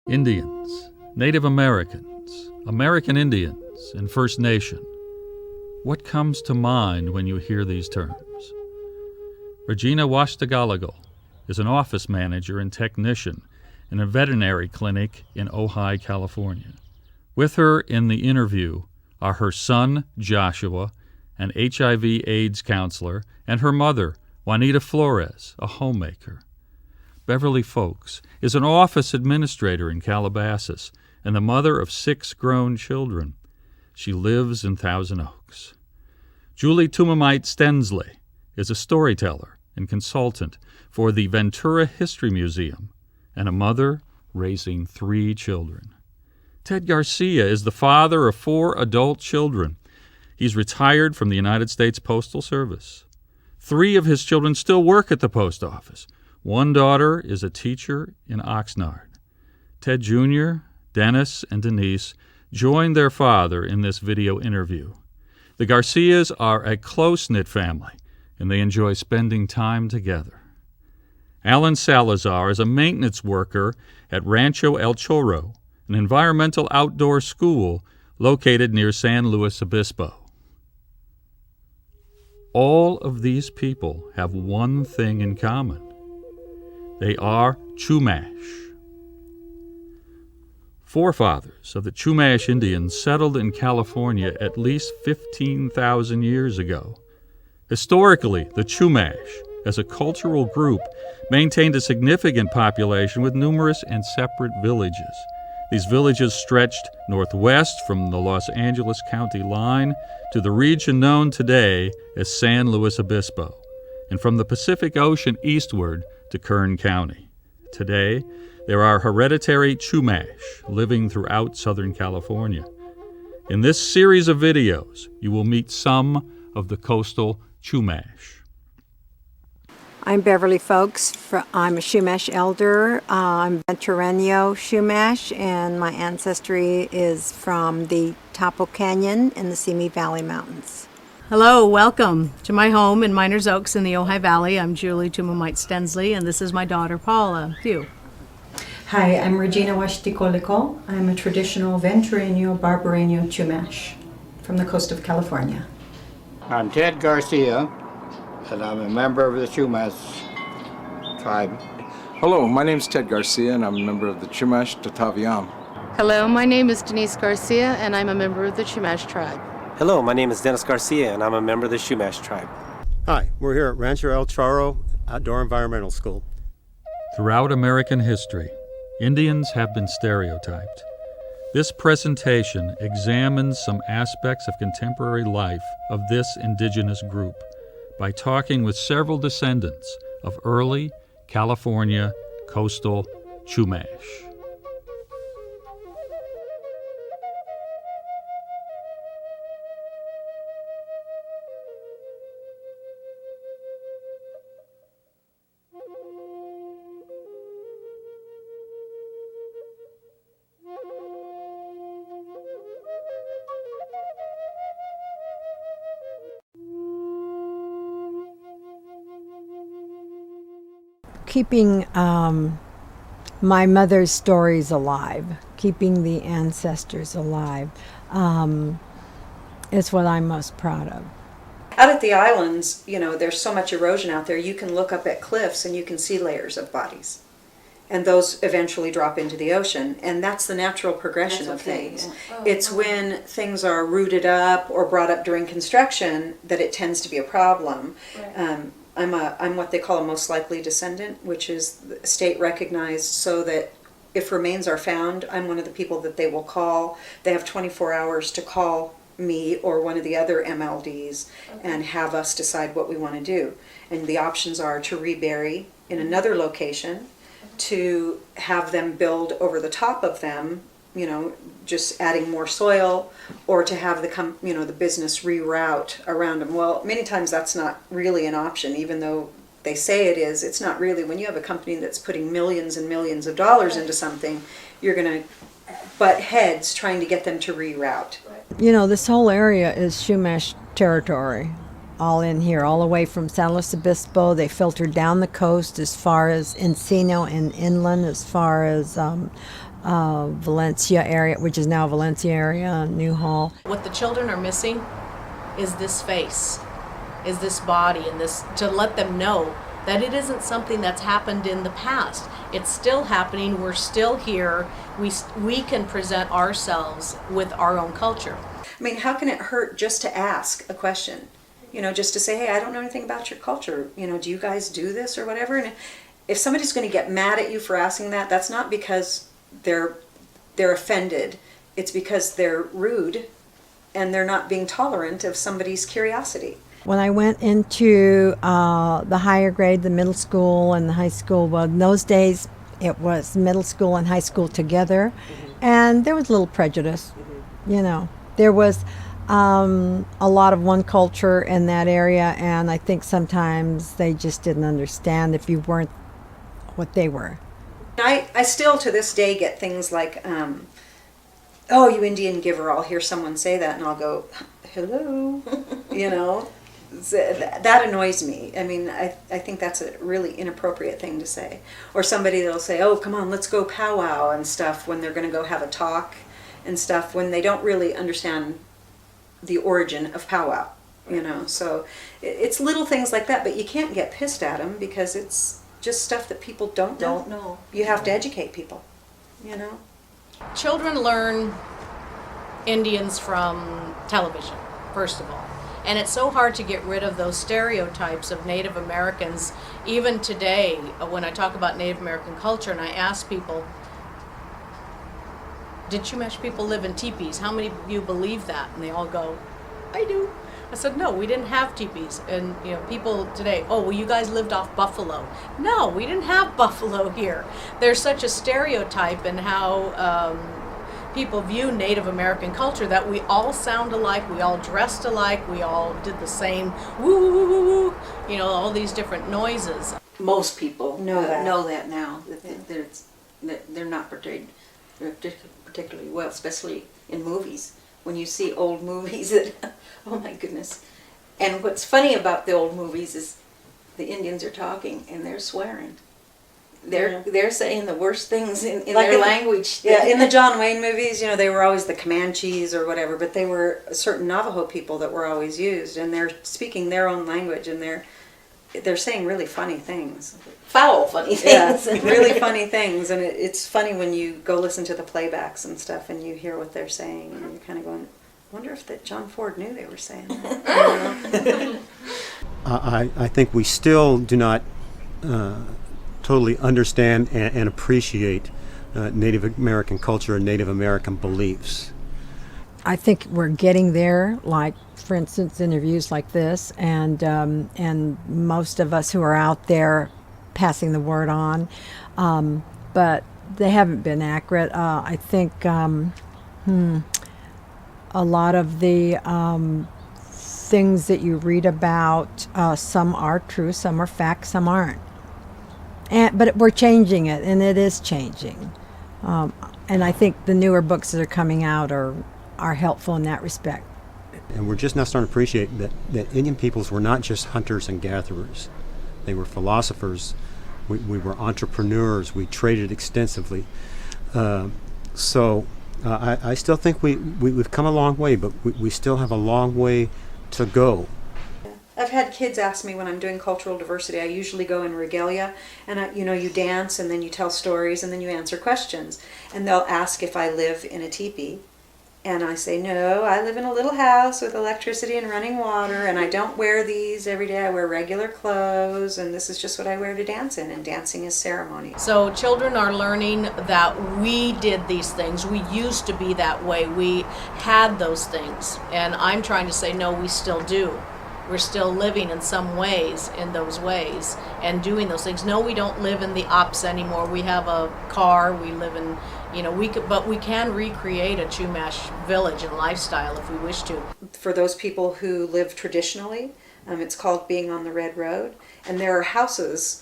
Indians, Native Americans, American Indians, and First Nation. What comes to mind when you hear these terms? Regina Washtagalagal is an office manager and technician in a veterinary clinic in Ojai, California. With her in the interview are her son, Joshua, an HIV/AIDS counselor, and her mother, Juanita Flores, a homemaker. Beverly Folks is an office administrator in Calabasas and the mother of 6 grown children. She lives in Thousand Oaks. Julie Tumamite Stensley is a storyteller and consultant for the Ventura History Museum and a mother raising 3 children. Ted Garcia is the father of 4 adult children. He's retired from the United States Postal Service. 3 of his children still work at the post office. One daughter is a teacher in Oxnard. Ted Jr., Dennis, and Denise joined their father in this video interview. The Garcias are a close-knit family, and they enjoy spending time together. Alan Salazar is a maintenance worker at Rancho El Chorro, an environmental outdoor school located near San Luis Obispo. All of these people have one thing in common. They are Chumash. Forefathers of the Chumash Indians settled in California at least 15,000 years ago. Historically, the Chumash, as a cultural group, maintained a significant population with numerous and separate villages. These villages stretched northwest from the Los Angeles County line to the region known today as San Luis Obispo, and from the Pacific Ocean eastward to Kern County. Today, there are hereditary Chumash living throughout Southern California. In this series of videos, you will meet some of the coastal Chumash. I'm Beverly Folks. I'm a Chumash elder. I'm Ventureño Chumash, and my ancestry is from the Tapo Canyon in the Simi Valley Mountains. Hello, welcome to my home in Miners Oaks in the Ojai Valley. I'm Julie Tumamite Stensley, and this is my daughter Paula. Phew. Hi, I'm Regina Washtagalagal. I'm a traditional Ventureño Barbareño Chumash from the coast of California. I'm Ted Garcia, and I'm a member of the Chumash tribe. Hello, my name is Ted Garcia, and I'm a member of the Chumash Tataviam. Hello, my name is Denise Garcia, and I'm a member of the Chumash tribe. Hello, my name is Dennis Garcia, and I'm a member of the Chumash tribe. Hi, we're here at Rancho El Chorro Outdoor Environmental School. Throughout American history, Indians have been stereotyped. This presentation examines some aspects of contemporary life of this indigenous group by talking with several descendants of early California coastal Chumash. Keeping my mother's stories alive, keeping the ancestors alive, is what I'm most proud of. Out at the islands, there's so much erosion out there, you can look up at cliffs and you can see layers of bodies. And those eventually drop into the ocean, and that's the natural progression of things. Yeah. It's when things are rooted up or brought up during construction that it tends to be a problem. Right. I'm what they call a most likely descendant, which is state recognized, so that if remains are found, I'm one of the people that they will call. They have 24 hours to call me or one of the other MLDs and have us decide what we want to do. And the options are to rebury in another location, to have them build over the top of them, just adding more soil, or to have the business reroute around them. Well, many times that's not really an option, even though they say it is. It's not really. When you have a company that's putting millions and millions of dollars into something, you're going to butt heads trying to get them to reroute. This whole area is Chumash territory. all in here, all the way from San Luis Obispo. They filtered down the coast as far as Encino and inland as far as Valencia area, which is now Valencia area, Newhall. What the children are missing is this face, is this body, and this, to let them know that it isn't something that's happened in the past. It's still happening. We're still here. We can present ourselves with our own culture. I mean, how can it hurt just to ask a question? You know, just to say, hey, I don't know anything about your culture. You know, do you guys do this or whatever? And if somebody's going to get mad at you for asking that, that's not because they're offended. It's because they're rude and they're not being tolerant of somebody's curiosity. When I went into the higher grade, the middle school and the high school, well, in those days it was middle school and high school together, and there was a little prejudice. You know, there was a lot of one culture in that area, and I think sometimes they just didn't understand if you weren't what they were. I still to this day get things like, oh, you Indian giver. I'll hear someone say that and I'll go, hello, you know. That annoys me. I mean, I think that's a really inappropriate thing to say. Or somebody that'll say, oh, come on, let's go powwow and stuff when they're going to go have a talk and stuff, when they don't really understand the origin of powwow, you know. So it's little things like that, but you can't get pissed at them because it's just stuff that people don't know. You have to educate people, you know. Children learn Indians from television, first of all. And it's so hard to get rid of those stereotypes of Native Americans. Even today, when I talk about Native American culture and I ask people, did Chumash people live in teepees? How many of you believe that? And they all go, I do. I said, no, we didn't have teepees. And you know, people today, oh, well, you guys lived off buffalo. No, we didn't have buffalo here. There's such a stereotype in how people view Native American culture that we all sound alike, we all dressed alike, we all did the same woo woo woo woo, you know, all these different noises. Most people know that now, that they're not portrayed particularly well, especially in movies. When you see old movies that, oh my goodness. And what's funny about the old movies is the Indians are talking and they're swearing. They're saying the worst things in like their language. Yeah, in the John Wayne movies, you know, they were always the Comanches or whatever, but they were certain Navajo people that were always used, and they're speaking their own language, and they're saying really funny things. Foul funny things. Yeah, really funny things, and it's funny when you go listen to the playbacks and stuff, and you hear what they're saying, and you're kind of going, I wonder if that John Ford knew they were saying that. I think we still do not totally understand and appreciate Native American culture and Native American beliefs. I think we're getting there, like, for instance, interviews like this, and most of us who are out there passing the word on, but they haven't been accurate. I think a lot of the things that you read about, some are true, some are fact, some aren't. But we're changing it, and it is changing. And I think the newer books that are coming out are helpful in that respect. And we're just now starting to appreciate that Indian peoples were not just hunters and gatherers. They were philosophers. We were entrepreneurs. We traded extensively. So I still think we've come a long way, but we still have a long way to go. I've had kids ask me when I'm doing cultural diversity, I usually go in regalia, and you dance, and then you tell stories, and then you answer questions. And they'll ask if I live in a teepee, and I say, no, I live in a little house with electricity and running water, and I don't wear these every day. I wear regular clothes, and this is just what I wear to dance in, and dancing is ceremony. So children are learning that we did these things. We used to be that way. We had those things. And I'm trying to say, no, we still do. We're still living in some ways in those ways and doing those things. No, we don't live in the ops anymore. We have a car. We live in, but we can recreate a Chumash village and lifestyle if we wish to. For those people who live traditionally, it's called being on the Red Road. And there are houses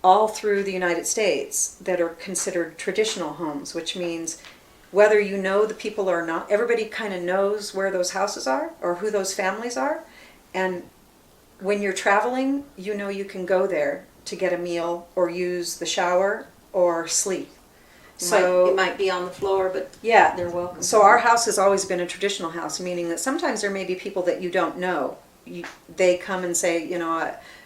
all through the United States that are considered traditional homes, which means whether you know the people or not, everybody kind of knows where those houses are or who those families are. And when you're traveling, you know you can go there to get a meal or use the shower or sleep. It might be on the floor, but yeah, they're welcome. So our house has always been a traditional house, meaning that sometimes there may be people that you don't know. They come and say,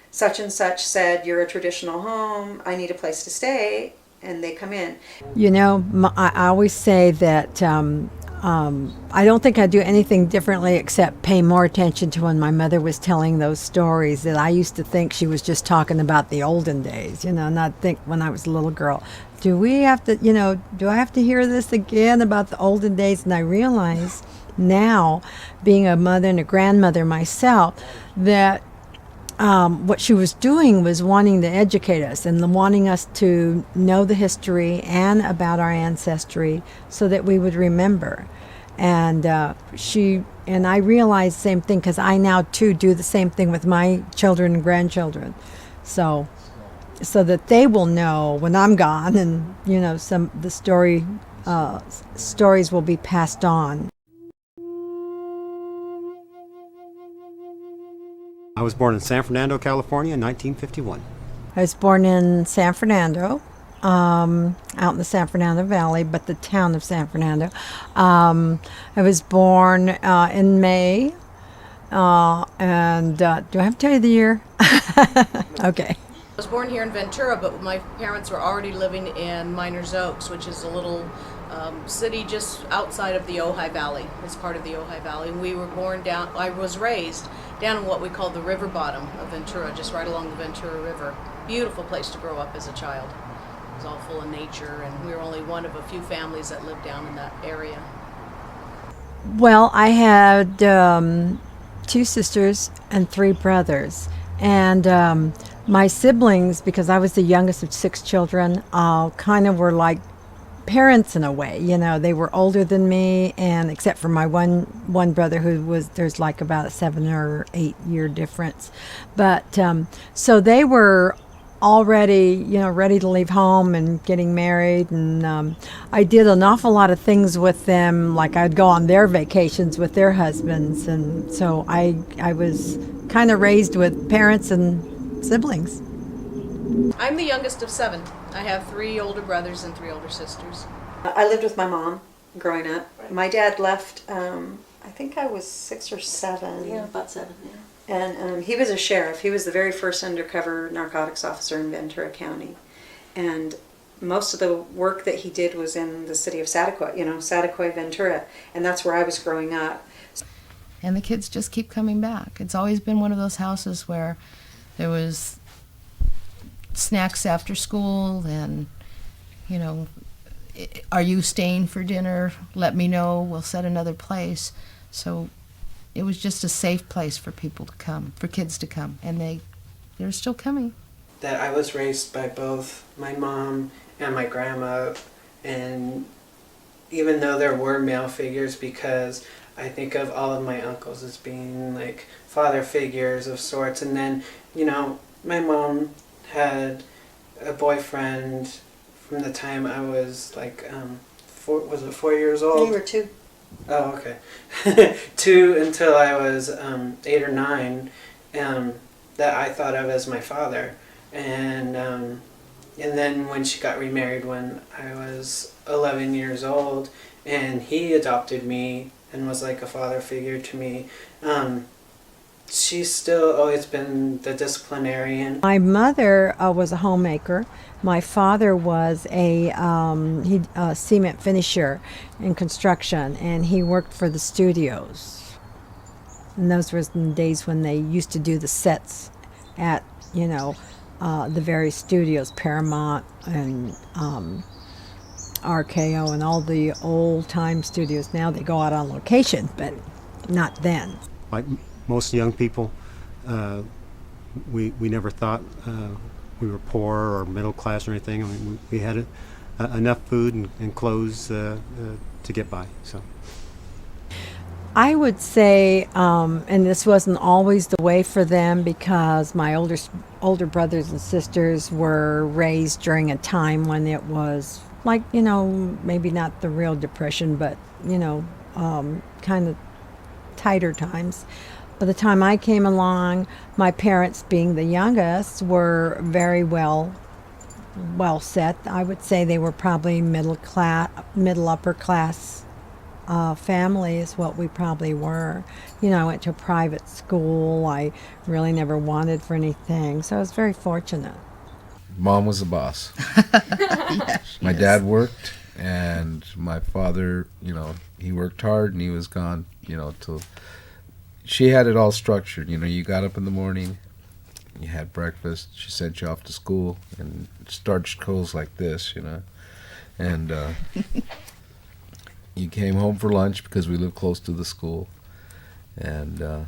such and such said you're a traditional home, I need a place to stay, and they come in. I always say that I don't think I do anything differently except pay more attention to when my mother was telling those stories, that I used to think she was just talking about the olden days, not think when I was a little girl. Do I have to hear this again about the olden days? And I realize now, being a mother and a grandmother myself, that what she was doing was wanting to educate us and wanting us to know the history and about our ancestry so that we would remember. And I realized the same thing because I now too do the same thing with my children and grandchildren. So that they will know when I'm gone, and the stories will be passed on. I was born in San Fernando, California in 1951. I was born in San Fernando, out in the San Fernando Valley, but the town of San Fernando. I was born in May, and do I have to tell you the year? Okay. I was born here in Ventura, but my parents were already living in Miners Oaks, which is a little city just outside of the Ojai Valley. It's part of the Ojai Valley. And I was raised down in what we call the river bottom of Ventura, just right along the Ventura River. Beautiful place to grow up as a child. It was all full of nature, and we were only one of a few families that lived down in that area. Well, I had 2 sisters and 3 brothers. And my siblings, because I was the youngest of 6 children, kind of were like parents in a way. They were older than me, and except for my one brother there's like about a 7 or 8 year difference. But so they were already, ready to leave home and getting married. And I did an awful lot of things with them, like I'd go on their vacations with their husbands. And so I was kind of raised with parents and siblings. I'm the youngest of 7. I have 3 older brothers and 3 older sisters. I lived with my mom growing up. My dad left, I think I was 6 or 7. Yeah, about 7, yeah. And he was a sheriff. He was the very first undercover narcotics officer in Ventura County. And most of the work that he did was in the city of Saticoy, Saticoy, Ventura. And that's where I was growing up. And the kids just keep coming back. It's always been one of those houses where there was snacks after school, and are you staying for dinner? Let me know, we'll set another place. So it was just a safe place for people to come, for kids to come, and they're still coming. That I was raised by both my mom and my grandma, and even though there were male figures, because I think of all of my uncles as being like father figures of sorts, and then my mom had a boyfriend from the time I was like 4 years old? You were 2. Oh, okay. 2 until I was 8 or 9, that I thought of as my father, and then when she got remarried when I was 11 years old, and he adopted me and was like a father figure to me. She's still always been the disciplinarian. My mother was a homemaker. My father was a cement finisher in construction, and he worked for the studios. And those were the days when they used to do the sets at, the various studios, Paramount and RKO and all the old-time studios. Now they go out on location, but not then. Like most young people, we never thought we were poor or middle class or anything. I mean, we had enough food and clothes to get by. So I would say, and this wasn't always the way for them, because my older brothers and sisters were raised during a time when it was like, maybe not the real depression, but kind of tighter times. by the time I came along, my parents, being the youngest, were very well set. I would say they were probably middle upper class family is what we probably were. You know, I went to a private school. I really never wanted for anything, so I was very fortunate. Mom was the boss. My dad worked, and my father, you know, he worked hard, and he was gone, you know, till she had it all structured. You know, you got up in the morning, you had breakfast, she sent you off to school, and starched clothes like this, you know, and you came home for lunch because we lived close to the school, and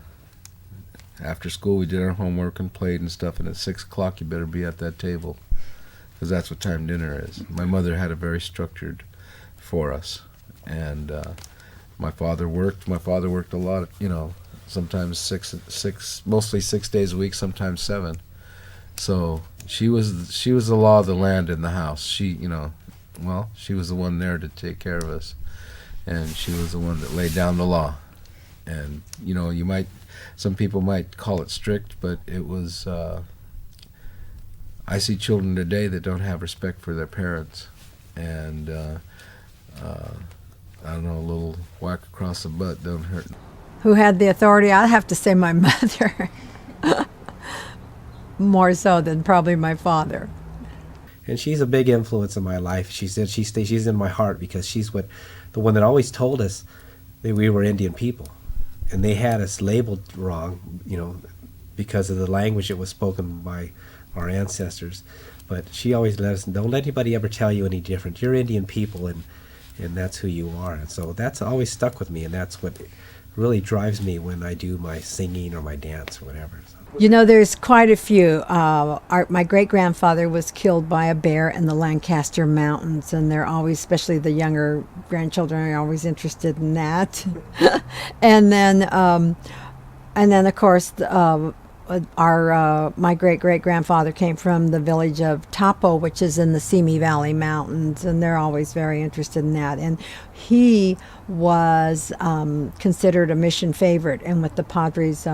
after school we did our homework and played and stuff, and at 6 o'clock you better be at that table, because that's what time dinner is. My mother had it very structured for us, and my father worked a lot, you know, sometimes six, mostly 6 days a week, sometimes 7. So she was the law of the land in the house. She, you know, well, she was the one there to take care of us, and she was the one that laid down the law. And you know, some people might call it strict, but it was. I see children today that don't have respect for their parents, and I don't know, a little whack across the butt don't hurt. Who had the authority? I'd have to say my mother, more so than probably my father. And she's a big influence in my life. She's in my heart because she's the one that always told us that we were Indian people, and they had us labeled wrong, you know, because of the language that was spoken by our ancestors. But she always let us, don't let anybody ever tell you any different. You're Indian people, and that's who you are. And so that's always stuck with me, and that's what really drives me when I do my singing or my dance or whatever. So. You know, there's quite a few. My great-grandfather was killed by a bear in the Lancaster Mountains, and they're always, especially the younger grandchildren, are always interested in that. and then, of course, my great-great-grandfather came from the village of Tapo, which is in the Simi Valley Mountains, and they're always very interested in that. And he was considered a mission favorite, and with the Padres'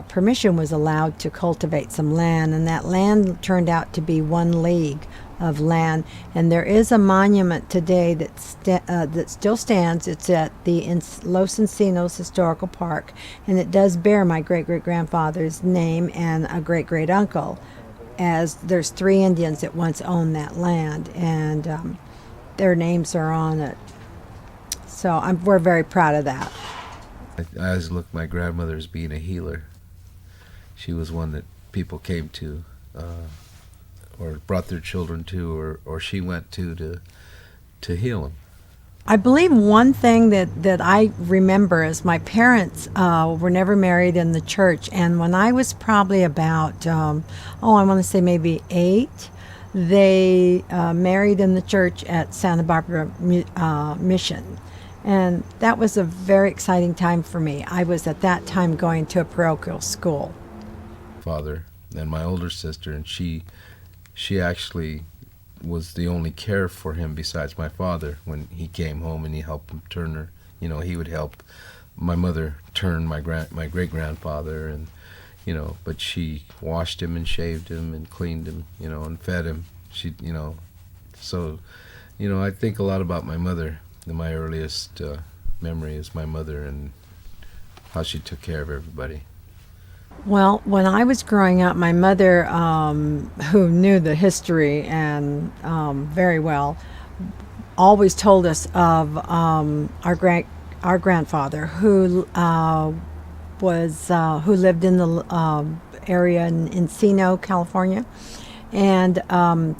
permission was allowed to cultivate some land, and that land turned out to be 1 league of land. And there is a monument today that still stands. It's at the Los Encinos Historical Park, and it does bear my great-great-grandfather's name and a great-great-uncle, as there's 3 Indians that once owned that land, and their names are on it. So we're very proud of that. I always looked at my grandmother as being a healer. She was one that people came to, or brought their children to, or she went to heal them. I believe one thing that I remember is my parents were never married in the church, and when I was probably about, I want to say maybe 8, they married in the church at Santa Barbara Mission. And that was a very exciting time for me. I was at that time going to a parochial school. Father and my older sister, and she actually was the only care for him besides my father. When he came home and he helped him turn her, you know, he would help my mother turn my great-grandfather, and you know, but she washed him and shaved him and cleaned him, you know, and fed him. She, you know, so, you know, I think a lot about my mother. My earliest memory is my mother and how she took care of everybody. Well, when I was growing up, my mother, who knew the history and very well, always told us of our grandfather who lived in the area in Encino, California, and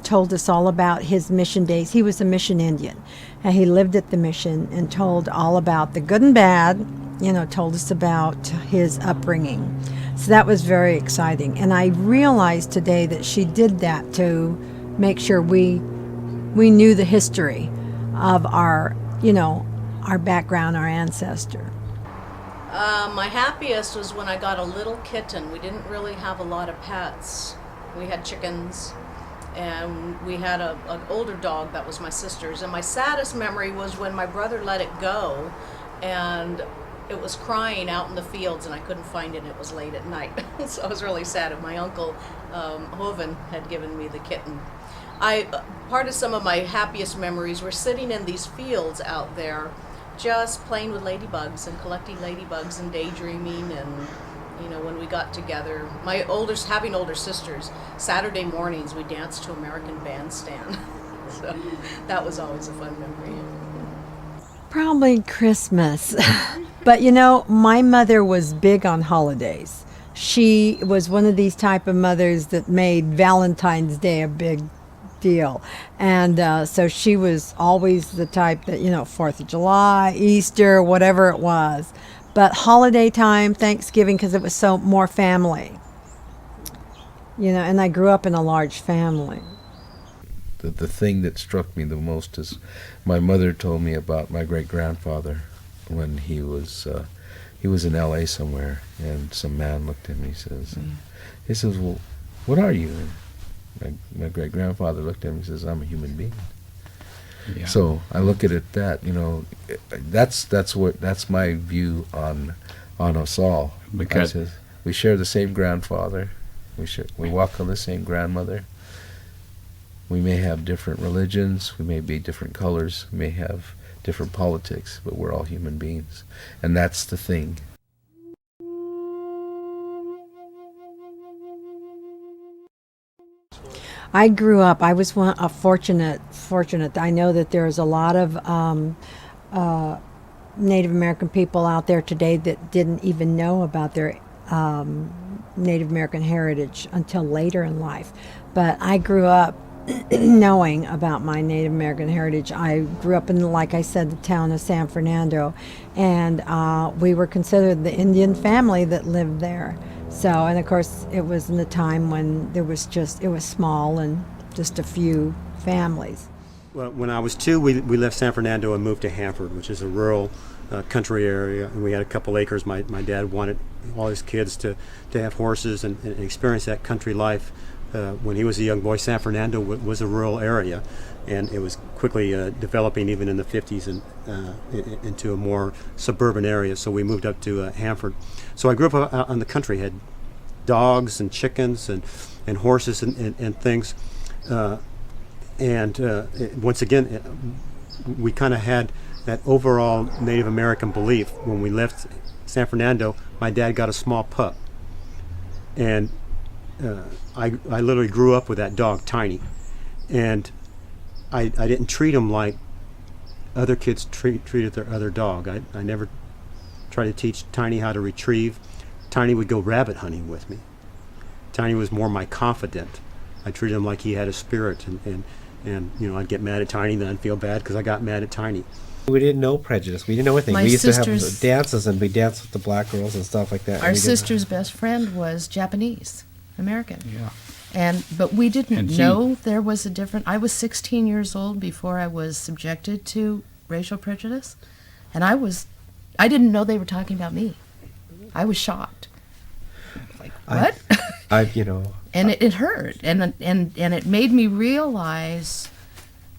told us all about his mission days. He was a mission Indian, and he lived at the mission and told all about the good and bad, you know, told us about his upbringing. So that was very exciting. And I realized today that she did that to make sure we knew the history of our, you know, our background, our ancestor. My happiest was when I got a little kitten. We didn't really have a lot of pets. We had chickens, and we had an older dog that was my sister's. And my saddest memory was when my brother let it go, and it was crying out in the fields, and I couldn't find it. It was late at night, so I was really sad. And my uncle Hoven had given me the kitten. Part of some of my happiest memories were sitting in these fields out there, just playing with ladybugs and collecting ladybugs and daydreaming. And when we got together, having older sisters, Saturday mornings we danced to American Bandstand. So that was always a fun memory. Probably Christmas. But my mother was big on holidays. She was one of these type of mothers that made Valentine's Day a big deal. And so she was always the type that, 4th of July, Easter, whatever it was. But holiday time, Thanksgiving, because it was so more family. And I grew up in a large family. The thing that struck me the most is my mother told me about my great-grandfather when he was in L.A. somewhere, and some man looked at me. He says, well, what are you? And my great-grandfather looked at me and says, I'm a human being. Yeah. So I look at it that's my view on us all. Because we share the same grandfather, we walk on the same grandmother. We may have different religions, we may be different colors, we may have different politics, but we're all human beings. And that's the thing. I grew up, I was fortunate. I know that there's a lot of Native American people out there today that didn't even know about their Native American heritage until later in life. But I grew up knowing about my Native American heritage. I grew up in, like I said, the town of San Fernando, and we were considered the Indian family that lived there. So, and of course, it was in the time when it was small and just a few families. Well, when I was 2, we left San Fernando and moved to Hanford, which is a rural country area, and we had a couple acres. My dad wanted all his kids to have horses and experience that country life. When he was a young boy, San Fernando was a rural area, and it was quickly developing even in the 50s and into a more suburban area. So we moved up to Hanford. So I grew up out in the country, had dogs and chickens and horses and things. Once again, we kind of had that overall Native American belief. When we left San Fernando, my dad got a small pup, and I literally grew up with that dog, Tiny, and I didn't treat him like other kids treated their other dog. I never tried to teach Tiny how to retrieve. Tiny would go rabbit hunting with me. Tiny was more my confidant. I treated him like he had a spirit, and I'd get mad at Tiny, then I'd feel bad because I got mad at Tiny. We didn't know prejudice. We didn't know anything. We used to have dances, and we danced with the black girls and stuff like that. Our sister's best friend was Japanese American. Yeah. But we didn't know there was a different. I was 16 years old before I was subjected to racial prejudice, and I didn't know they were talking about me. I was shocked. Like, what? And it hurt, and it made me realize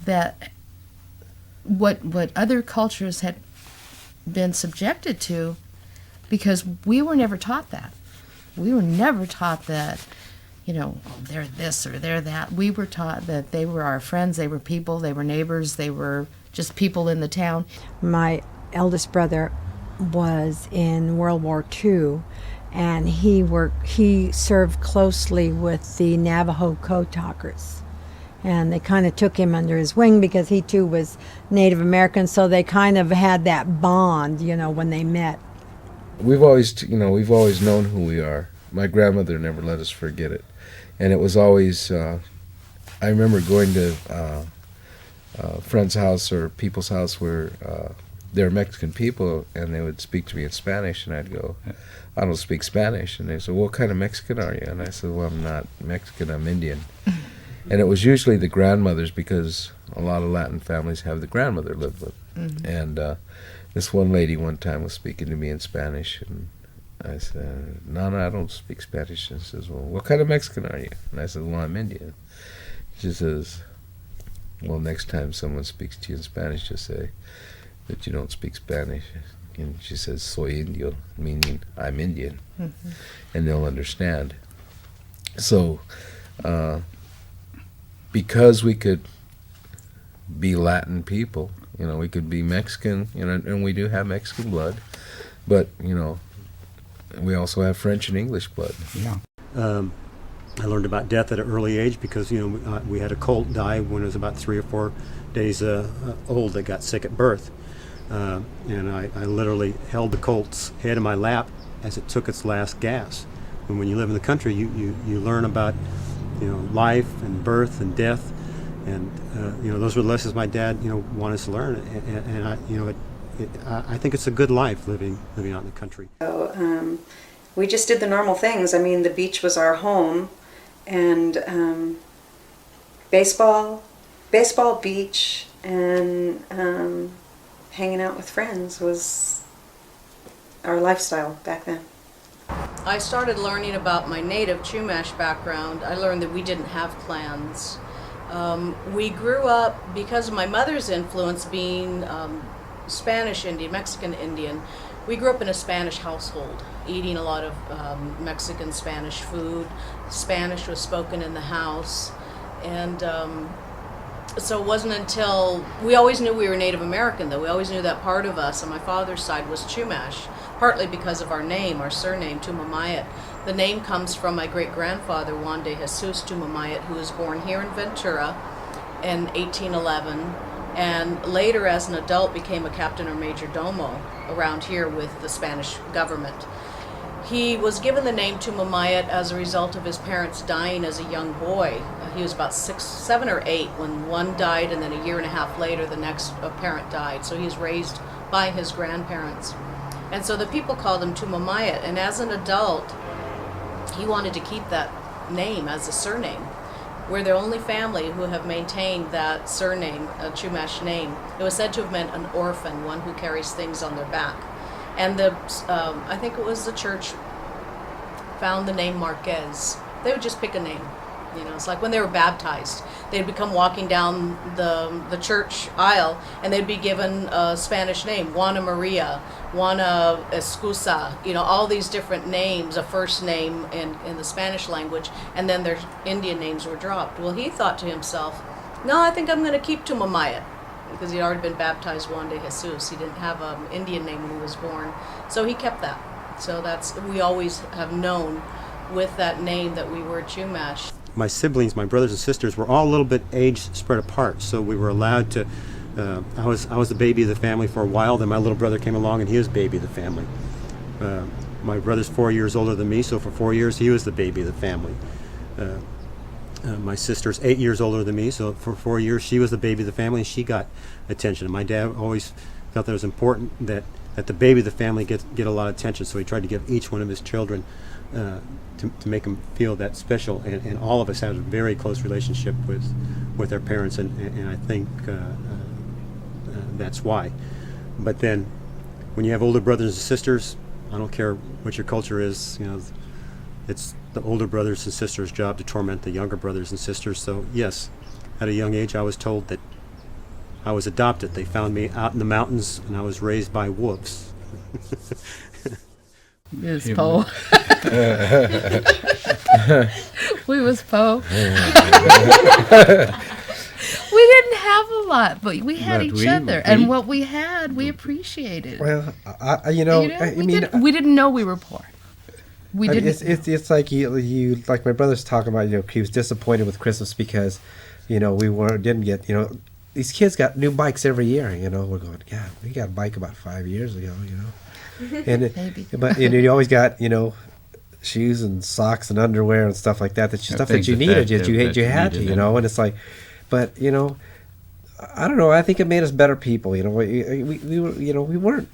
that what other cultures had been subjected to, because we were never taught that. We were never taught that, they're this or they're that. We were taught that they were our friends, they were people, they were neighbors, they were just people in the town. My eldest brother was in World War II, and he served closely with the Navajo code talkers. And they kind of took him under his wing because he too was Native American, so they kind of had that bond, when they met. We've always known who we are. My grandmother never let us forget it. And it was always, I remember going to a friend's house or people's house where they were Mexican people, and they would speak to me in Spanish, and I'd go, I don't speak Spanish. And they said, what kind of Mexican are you? And I said, well, I'm not Mexican, I'm Indian. And it was usually the grandmothers, because a lot of Latin families have the grandmother live with. Mm-hmm. And this one lady one time was speaking to me in Spanish, and I said, no, I don't speak Spanish. And she says, well, what kind of Mexican are you? And I said, well, I'm Indian. She says, well, next time someone speaks to you in Spanish, just say that you don't speak Spanish. and she says "soy indio," meaning I'm Indian, and they'll understand. So, because we could be Latin people, we could be Mexican, and we do have Mexican blood, but we also have French and English blood. Yeah. I learned about death at an early age because we had a colt die when it was about 3 or 4 days old that got sick at birth, and I literally held the colt's head in my lap as it took its last gas. And when you live in the country, you learn about life and birth and death, and those were the lessons my dad wanted us to learn, and I think it's a good life living out in the country. So we just did the normal things. I mean, the beach was our home, and baseball, beach, and hanging out with friends was our lifestyle back then. I started learning about my native Chumash background. I learned that we didn't have clans. We grew up, because of my mother's influence being Spanish Indian, Mexican Indian, we grew up in a Spanish household, eating a lot of Mexican Spanish food. Spanish was spoken in the house, and so it wasn't until, we always knew we were Native American though, we always knew that part of us, and my father's side was Chumash, partly because of our name, our surname, Tumamayat. The name comes from my great-grandfather, Juan de Jesus Tumamayat, who was born here in Ventura in 1811, and later as an adult became a captain or major domo around here with the Spanish government. He was given the name Tumamayat as a result of his parents dying as a young boy. He was about 6, 7, or 8 when one died, and then a year and a half later the next parent died. So he was raised by his grandparents. And so the people called him Tumamayat, and as an adult he wanted to keep that name as a surname. We're the only family who have maintained that surname, a Chumash name. It was said to have meant an orphan, one who carries things on their back. And I think it was the church found the name Marquez. They would just pick a name. It's like when they were baptized. They'd become walking down the church aisle, and they'd be given a Spanish name, Juana Maria, Juana Escusa, all these different names, a first name in the Spanish language, and then their Indian names were dropped. Well, he thought to himself, no, I think I'm going to keep Tumamayat, because he'd already been baptized Juan de Jesus. He didn't have an Indian name when he was born, so he kept that. So we always have known with that name that we were Chumash. My siblings, my brothers and sisters, were all a little bit age spread apart, so we were allowed to. I was the baby of the family for a while. Then my little brother came along, and he was baby of the family. My brother's 4 years older than me, so for 4 years he was the baby of the family. My sister's 8 years older than me, so for 4 years she was the baby of the family, and she got attention. And my dad always felt that it was important that the baby of the family get a lot of attention, so he tried to give each one of his children to make them feel that special, and all of us had a very close relationship with our parents, and I think that's why. But then when you have older brothers and sisters, I don't care what your culture is, it's the older brothers and sisters' job to torment the younger brothers and sisters. So yes, at a young age I was told that I was adopted. They found me out in the mountains, and I was raised by wolves. Yes, Poe. We was Poe. We didn't have a lot, but we had each other, and what we had, we appreciated. Well, we didn't know we were poor. We didn't. It's like you like my brother's talking about. He was disappointed with Christmas because, we didn't get. These kids got new bikes every year. We're going, yeah, we got a bike about 5 years ago. And maybe. But you always got shoes and socks and underwear and stuff like that. That's stuff that you needed. You had to. And it's like, but I don't know. I think it made us better people. We weren't.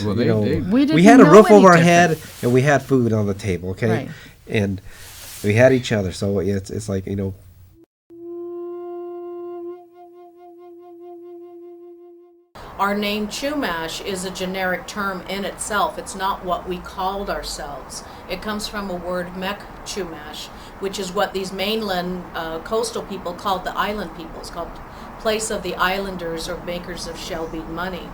Well, they did. We had a roof over our head and we had food on the table. Okay, right. And we had each other. So it's like Our name Chumash is a generic term in itself. It's not what we called ourselves. It comes from a word Mek Chumash, which is what these mainland coastal people called the island peoples, called place of the islanders or makers of shell bead money.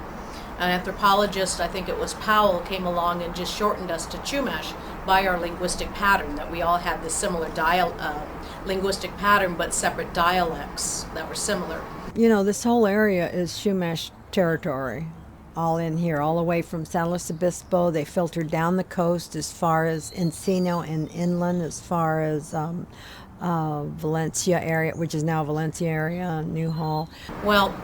An anthropologist, I think it was Powell, came along and just shortened us to Chumash by our linguistic pattern, that we all had this similar linguistic pattern but separate dialects that were similar. You know, this whole area is Chumash territory, all in here, all the way from San Luis Obispo. They filtered down the coast as far as Encino and inland as far as Valencia area, which is now Valencia area, Newhall. Well,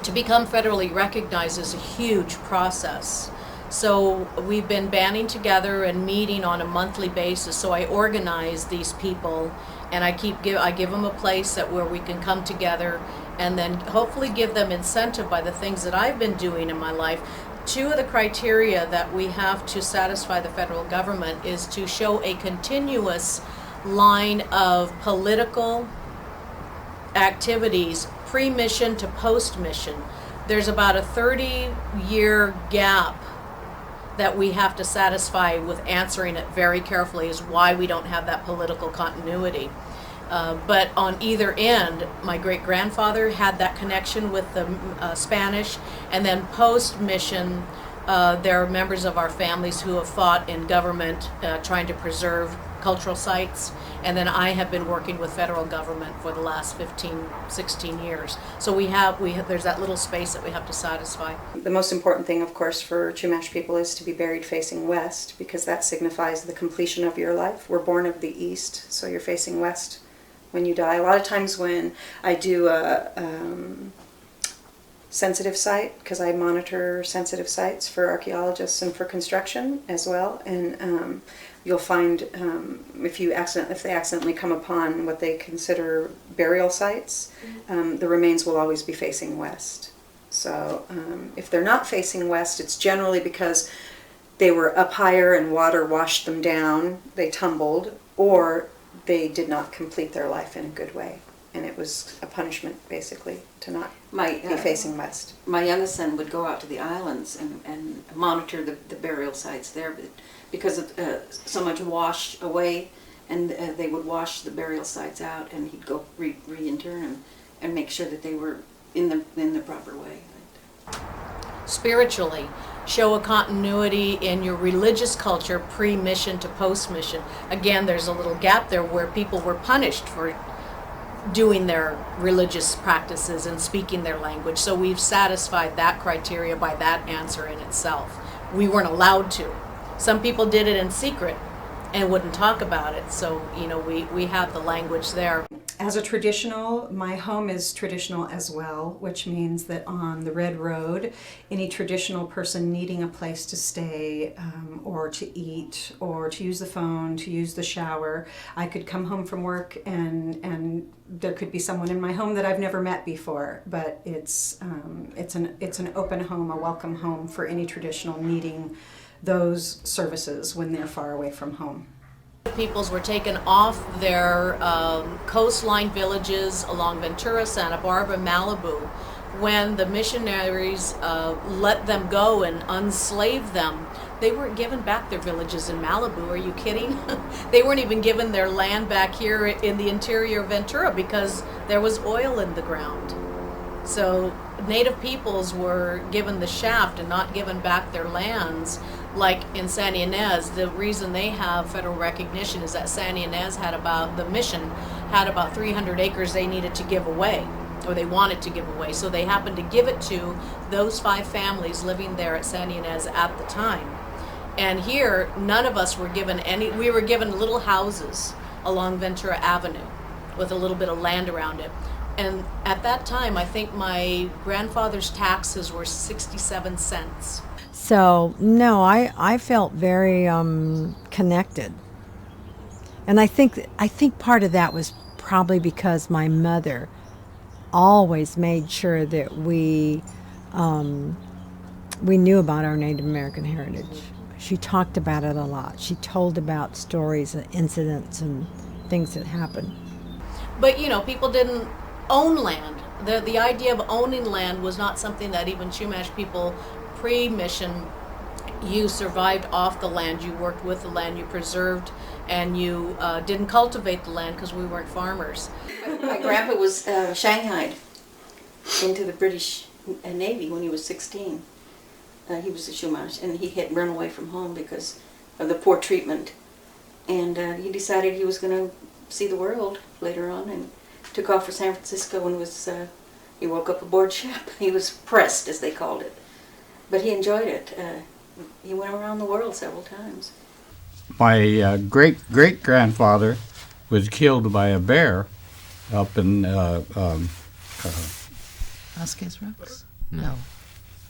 to become federally recognized is a huge process. So we've been banding together and meeting on a monthly basis. So I organize these people, and I give them a place where we can come together, and then hopefully give them incentive by the things that I've been doing in my life. Two of the criteria that we have to satisfy the federal government is to show a continuous line of political activities pre-mission to post-mission. There's about a 30-year gap that we have to satisfy with answering it very carefully, is why we don't have that political continuity. But on either end, my great-grandfather had that connection with the Spanish, and then post-mission, there are members of our families who have fought in government trying to preserve cultural sites, and then I have been working with federal government for the last 15, 16 years. So there's that little space that we have to satisfy. The most important thing, of course, for Chumash people is to be buried facing west, because that signifies the completion of your life. We're born of the east, so you're facing west when you die. A lot of times when I do a sensitive site, because I monitor sensitive sites for archaeologists and for construction as well, and you'll find if they accidentally come upon what they consider burial sites, the remains will always be facing west. So if they're not facing west, it's generally because they were up higher and water washed them down, they tumbled, or they did not complete their life in a good way. And it was a punishment, basically, to not be facing west. My youngest son would go out to the islands and monitor the burial sites there, but because of so much washed away, and they would wash the burial sites out, and he'd go re-intern them and make sure that they were in the proper way. Spiritually, show a continuity in your religious culture pre-mission to post-mission. Again, there's a little gap there where people were punished for doing their religious practices and speaking their language. So we've satisfied that criteria by that answer in itself. We weren't allowed to. Some people did it in secret and wouldn't talk about it. So, we have the language there. As a traditional, my home is traditional as well, which means that on the Red Road, any traditional person needing a place to stay or to eat or to use the phone, to use the shower, I could come home from work and there could be someone in my home that I've never met before, but it's an open home, a welcome home for any traditional needing those services when they're far away from home. Peoples were taken off their coastline villages along Ventura, Santa Barbara, Malibu, when the missionaries let them go and enslaved them. They weren't given back their villages in Malibu. Are you kidding? They weren't even given their land back here in the interior of Ventura because there was oil in the ground. So Native peoples were given the shaft and not given back their lands. Like in San Ynez, the reason they have federal recognition is that San Ynez the mission had about 300 acres they needed to give away, or they wanted to give away. So they happened to give it to those 5 families living there at San Ynez at the time. And here, none of us were given any. We were given little houses along Ventura Avenue with a little bit of land around it. And at that time, I think my grandfather's taxes were 67 cents. So, no, I felt very connected. And I think part of that was probably because my mother always made sure that we knew about our Native American heritage. She talked about it a lot. She told about stories and incidents and things that happened. But, people didn't own land. The idea of owning land was not something that even Chumash people pre-mission, you survived off the land, you worked with the land, you preserved, and you didn't cultivate the land because we weren't farmers. My grandpa was shanghaied into the British Navy when he was 16, He was a Chumash, and he had run away from home because of the poor treatment. And he decided he was going to see the world later on, and took off for San Francisco and he woke up aboard ship. He was pressed, as they called it. But he enjoyed it. He went around the world several times. My great-great-grandfather was killed by a bear up in Vasquez Rocks? No.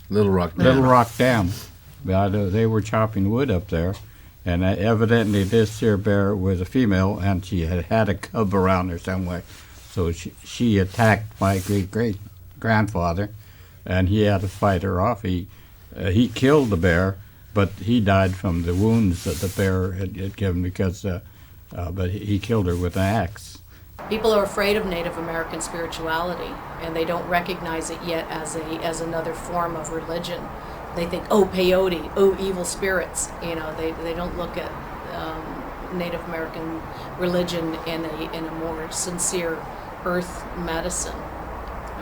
Little Rock Dam. Little Rock Dam. They were chopping wood up there, and evidently this here bear was a female, and she had a cub around her some way. So she attacked my great-great-grandfather, and he had to fight her off. He killed the bear, but he died from the wounds that the bear had given because, but he killed her with an axe. People are afraid of Native American spirituality, and they don't recognize it yet as another form of religion. They think, oh, peyote, oh, evil spirits. You know, they don't look at Native American religion in a more sincere earth medicine.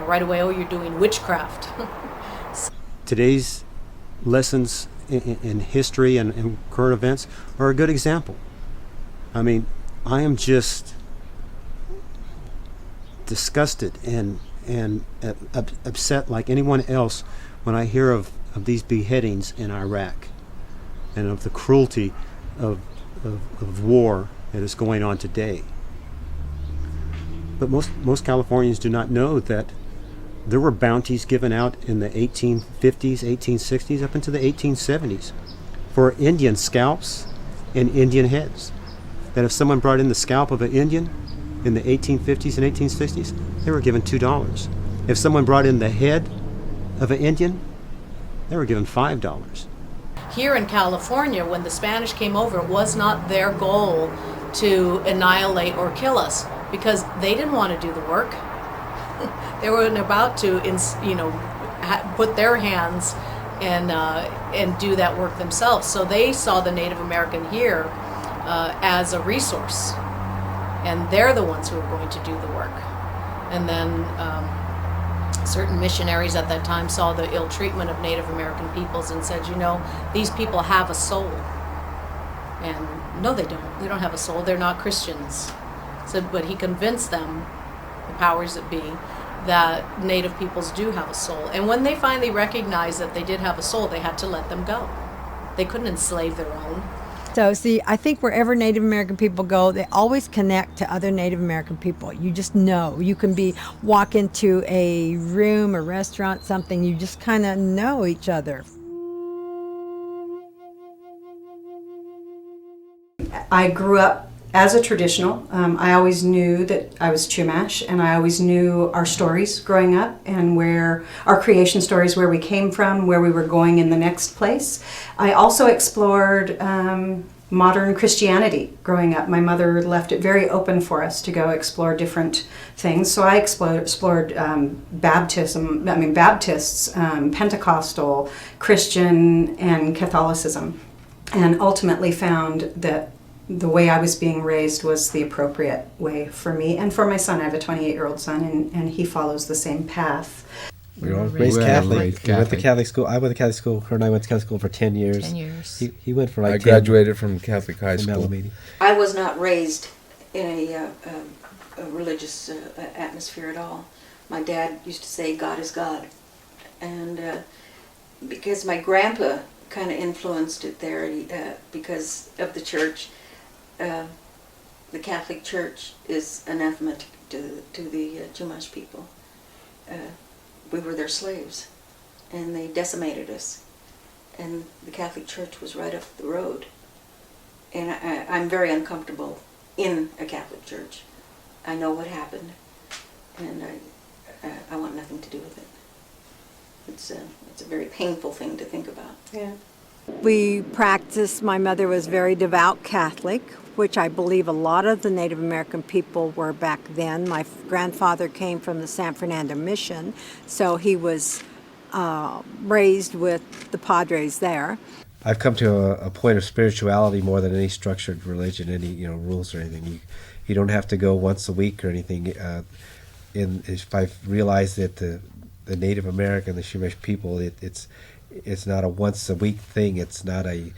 Right away, oh, you're doing witchcraft. Today's lessons in history and current events are a good example. I mean, I am just disgusted and upset like anyone else when I hear of these beheadings in Iraq and of the cruelty of war that is going on today. But most Californians do not know that there were bounties given out in the 1850s, 1860s, up into the 1870s for Indian scalps and Indian heads. That if someone brought in the scalp of an Indian in the 1850s and 1860s, they were given $2. If someone brought in the head of an Indian, they were given $5. Here in California, when the Spanish came over, it was not their goal to annihilate or kill us, because they didn't want to do the work. They weren't about to, put their hands and do that work themselves. So they saw the Native American here as a resource, and they're the ones who are going to do the work. And then certain missionaries at that time saw the ill treatment of Native American peoples and said, these people have a soul. And no, they don't. They don't have a soul. They're not Christians. So, but he convinced them, the powers that be, that Native peoples do have a soul. And when they finally recognized that they did have a soul, they had to let them go. They couldn't enslave their own. So, see, I think wherever Native American people go, they always connect to other Native American people. You just know. You can walk into a room, a restaurant, something, you just kind of know each other. I grew up as a traditional. I always knew that I was Chumash, and I always knew our stories growing up and where our creation stories, where we came from, where we were going in the next place. I also explored modern Christianity growing up. My mother left it very open for us to go explore different things. So I explored Baptists, Pentecostal, Christian, and Catholicism, and ultimately found that the way I was being raised was the appropriate way for me and for my son. I have a 28-year-old son, and he follows the same path. We were all raised Catholic. We went to Catholic school. I went to Catholic school. Her and I went to Catholic school for 10 years. 10 years. He went for like I graduated from Catholic high school. I was not raised in a religious atmosphere at all. My dad used to say, God is God. And because my grandpa kind of influenced it there because of the church. The Catholic Church is anathema to the Chumash people. We were their slaves, and they decimated us. And the Catholic Church was right up the road. And I'm very uncomfortable in a Catholic church. I know what happened, and I want nothing to do with it. It's a very painful thing to think about. Yeah. We practiced, my mother was very devout Catholic, which I believe a lot of the Native American people were back then. My grandfather came from the San Fernando Mission, so he was raised with the Padres there. I've come to a point of spirituality more than any structured religion, any rules or anything. You don't have to go once a week or anything. If I've realized that the Native American, the Chumash people, it's not a once a week thing. It's not a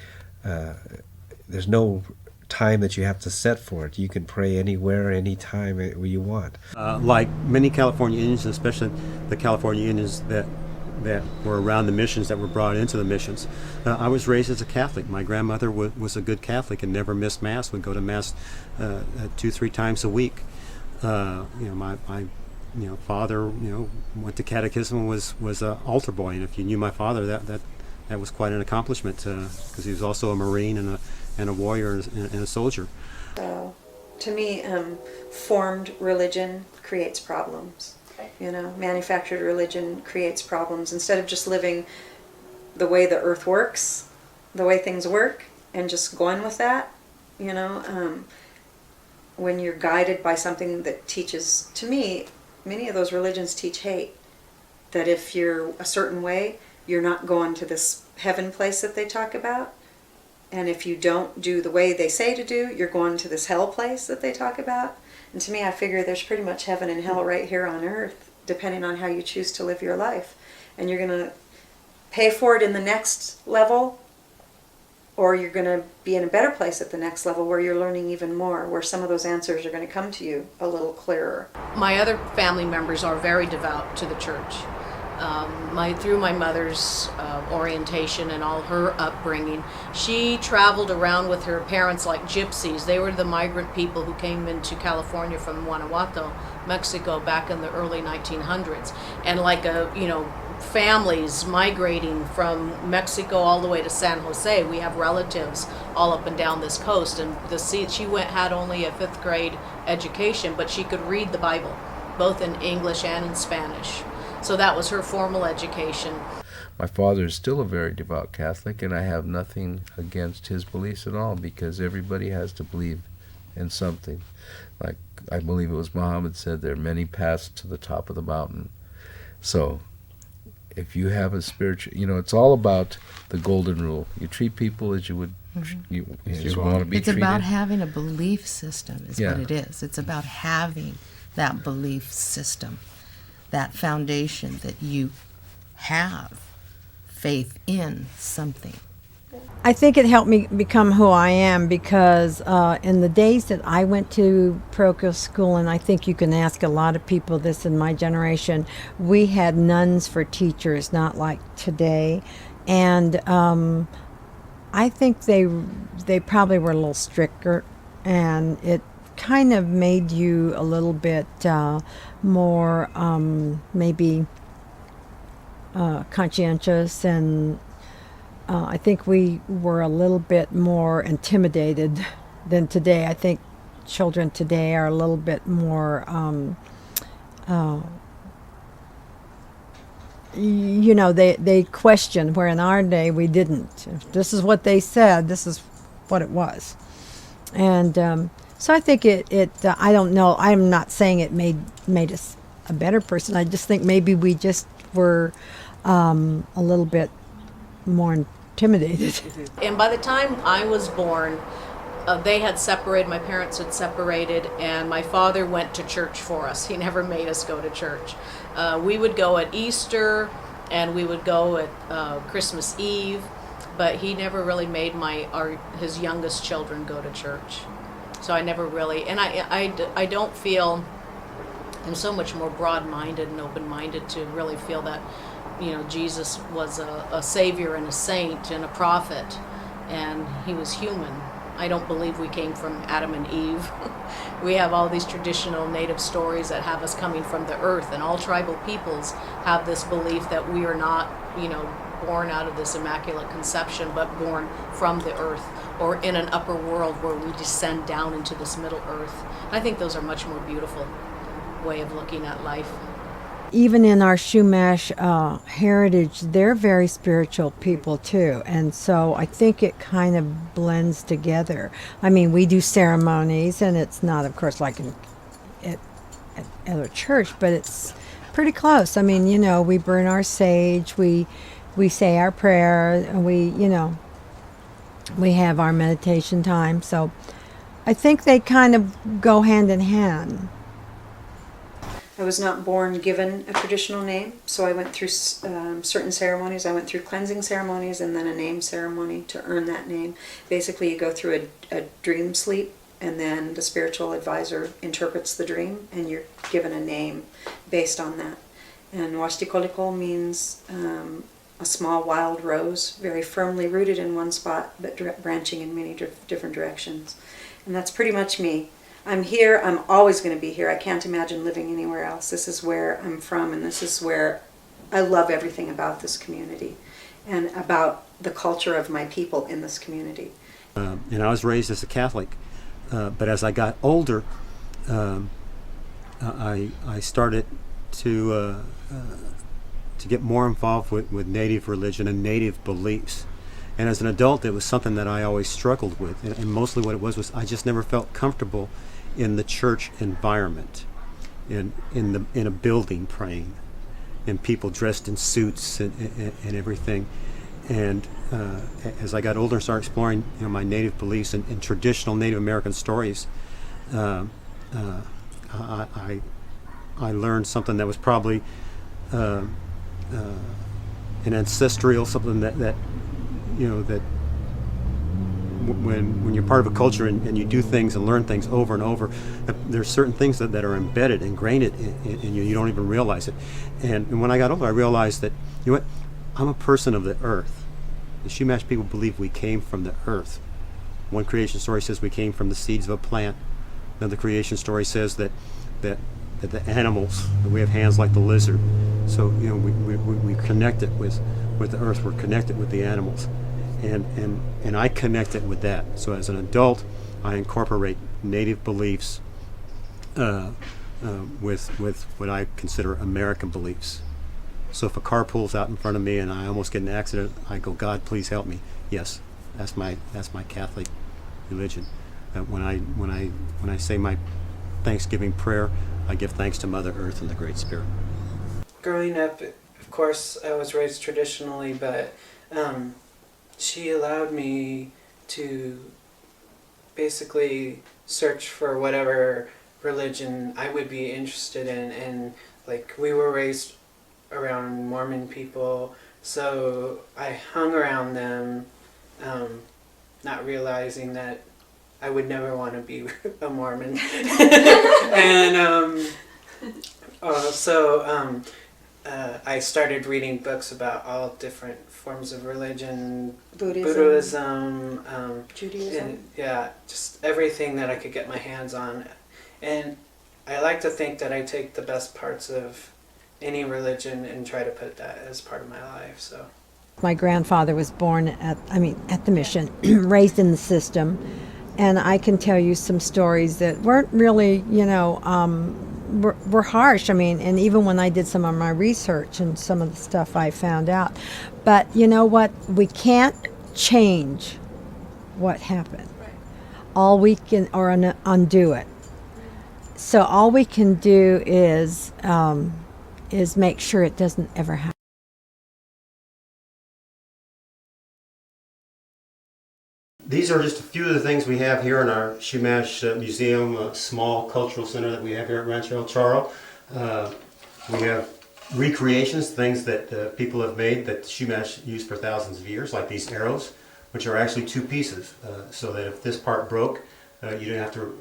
there's no time that you have to set for it. You can pray anywhere, anytime where you want. Like many California Indians, especially the California Indians that were around the missions, that were brought into the missions. I was raised as a Catholic. My grandmother was a good Catholic and never missed Mass, would go to Mass 2-3 times a week. My father, went to catechism, was an altar boy, and if you knew my father, that was quite an accomplishment, because he was also a Marine and a warrior and a soldier. So, to me, formed religion creates problems. Manufactured religion creates problems. Instead of just living the way the earth works, the way things work, and just going with that, when you're guided by something that teaches, to me, many of those religions teach hate. That if you're a certain way, you're not going to this heaven place that they talk about. And if you don't do the way they say to do, you're going to this hell place that they talk about. And to me, I figure there's pretty much heaven and hell right here on earth, depending on how you choose to live your life. And you're going to pay for it in the next level, or you're going to be in a better place at the next level where you're learning even more, where some of those answers are going to come to you a little clearer. My other family members are very devout to the church. Through my mother's orientation and all her upbringing, she traveled around with her parents like gypsies. They were the migrant people who came into California from Guanajuato, Mexico, back in the early 1900s. And families migrating from Mexico all the way to San Jose. We have relatives all up and down this coast. And she had only a 5th grade education, but she could read the Bible, both in English and in Spanish. So that was her formal education. My father is still a very devout Catholic, and I have nothing against his beliefs at all, because everybody has to believe in something. Like, I believe it was Muhammad said, there are many paths to the top of the mountain. So if you have a spiritual, it's all about the golden rule. You treat people as you would you want to be treated. It's about having a belief system is what it is. It's about having that belief system, that foundation that you have faith in something. I think it helped me become who I am because in the days that I went to parochial school, and I think you can ask a lot of people this in my generation, we had nuns for teachers, not like today. And I think they probably were a little stricter, and it kind of made you a little bit more maybe conscientious, and I think we were a little bit more intimidated than today. I think children today are a little bit more, they question, where in our day we didn't. If this is what they said, this is what it was. And so I think I don't know, I'm not saying it made us a better person. I just think maybe we just were a little bit more intimidated. And by the time I was born, they had separated, my parents had separated, and my father went to church for us. He never made us go to church. We would go at Easter, and we would go at Christmas Eve, but he never really made his youngest children go to church. So I never really, and I don't feel, I'm so much more broad-minded and open-minded to really feel that, Jesus was a savior and a saint and a prophet, and he was human. I don't believe we came from Adam and Eve. We have all these traditional native stories that have us coming from the earth, and all tribal peoples have this belief that we are not, born out of this immaculate conception, but born from the earth, or in an upper world where we descend down into this middle earth. I think those are much more beautiful way of looking at life. Even in our Chumash heritage, they're very spiritual people too, and so I think it kind of blends together. I mean, we do ceremonies, and it's not, of course, like at a church, but it's pretty close. I mean, we burn our sage, we say our prayer, and we have our meditation time. So I think they kind of go hand in hand. I was not born given a traditional name, so I went through certain ceremonies. I went through cleansing ceremonies and then a name ceremony to earn that name. Basically, you go through a dream sleep, and then the spiritual advisor interprets the dream, and you're given a name based on that. And Huastikoliko means a small wild rose, very firmly rooted in one spot, but branching in many different directions. And that's pretty much me. I'm here, I'm always going to be here. I can't imagine living anywhere else. This is where I'm from, and this is where I love everything about this community and about the culture of my people in this community. And I was raised as a Catholic, but as I got older, I started to get more involved with Native religion and Native beliefs. And as an adult, it was something that I always struggled with. And mostly what it was I just never felt comfortable in the church environment, in a building praying, and people dressed in suits and everything. And as I got older and started exploring, my Native beliefs and traditional Native American stories, I learned something that was probably an ancestral, something that when you're part of a culture and you do things and learn things over and over, there's certain things that are embedded, ingrained in you. You don't even realize it. And when I got older, I realized that, I'm a person of the earth. The Chumash people believe we came from the earth. One creation story says we came from the seeds of a plant. Another creation story says that the animals, that we have hands like the lizard. So we connect it with the earth. We're connected with the animals, and I connect it with that. So as an adult, I incorporate Native beliefs with what I consider American beliefs. So if a car pulls out in front of me and I almost get in an accident, I go, God, please help me. Yes, that's my Catholic religion. When I say my Thanksgiving prayer, I give thanks to Mother Earth and the Great Spirit. Growing up, of course, I was raised traditionally, but she allowed me to basically search for whatever religion I would be interested in. And like, we were raised around Mormon people, so I hung around them, not realizing that I would never want to be a Mormon. And I started reading books about all different forms of religion, Buddhism, Judaism. And, just everything that I could get my hands on. And I like to think that I take the best parts of any religion and try to put that as part of my life. So my grandfather was born at the mission, raised in the system, and I can tell you some stories that weren't really, were harsh. And even when I did some of my research and some of the stuff I found out, but you know what? We can't change what happened. All we can, or undo it. So all we can do is make sure it doesn't ever happen. These are just a few of the things we have here in our Chumash Museum, a small cultural center that we have here at Rancho El Charro. We have recreations, things that people have made that Chumash used for thousands of years, like these arrows, which are actually two pieces, so that if this part broke, you didn't have to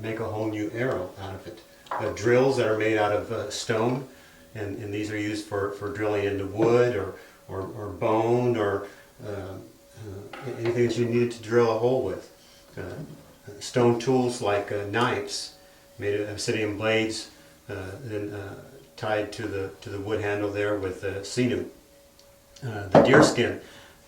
make a whole new arrow out of it. Drills that are made out of stone, and these are used for drilling into wood or bone or anything that you needed to drill a hole with. Stone tools like knives made of obsidian blades, then tied to the wood handle there with sinew. The deer skin